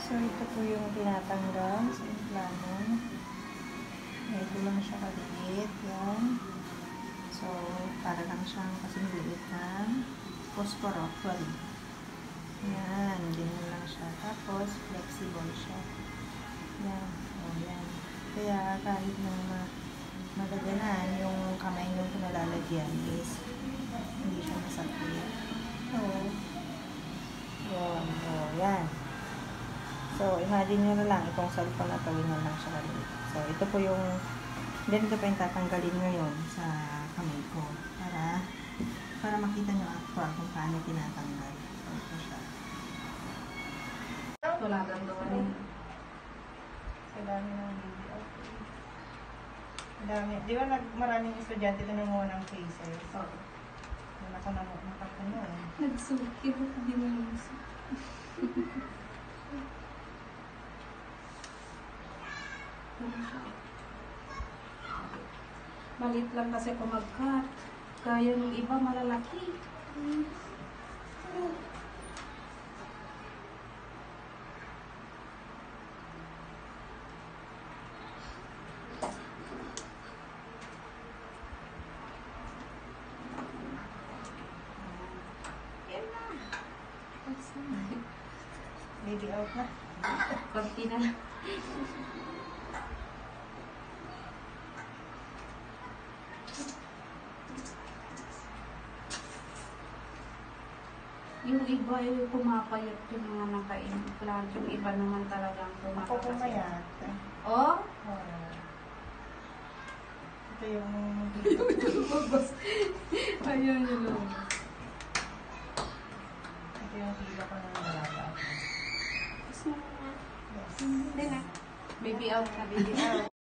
So, ito po yung tinatanggal sa implano. Ito lang siya kaliit. Yan. So, para lang siyang kasing liit ng phosphorophore. Yan. Ganyan lang siya. Tapos, flexible siya. Yan. O, yan. Kaya, kahit na magaganan yung kamay nyo nalalagyan is hindi siya masakit. So, yun. O, yan. So, imagine nyo na lang, itong cellphone na to, ganyan lang siya kaliit. So, ito po yung, then ito pa yung tatanggalin ngayon sa kamay ko. Para makita nyo actual kung paano tinatanggal. So, ito siya. Wala kang doon. Sa dami ng video. Dami. Di ba maraming estudyante na nanguha ng facer? So, yun ako nakapuno eh. Nagsuki. Hindi mo nagsuki. Malit lang kasi kung mag-cut. Kaya yung iba malalaki. Baby out na. Konti na lang. Yung iba ay pumapayat yung mga naka-implant. Yung iba naman talagang Ako pumayat. Oh? Ito yung Ayun yun. ito yung hila ko ng malaba. Hindi na. Baby out na. Baby out.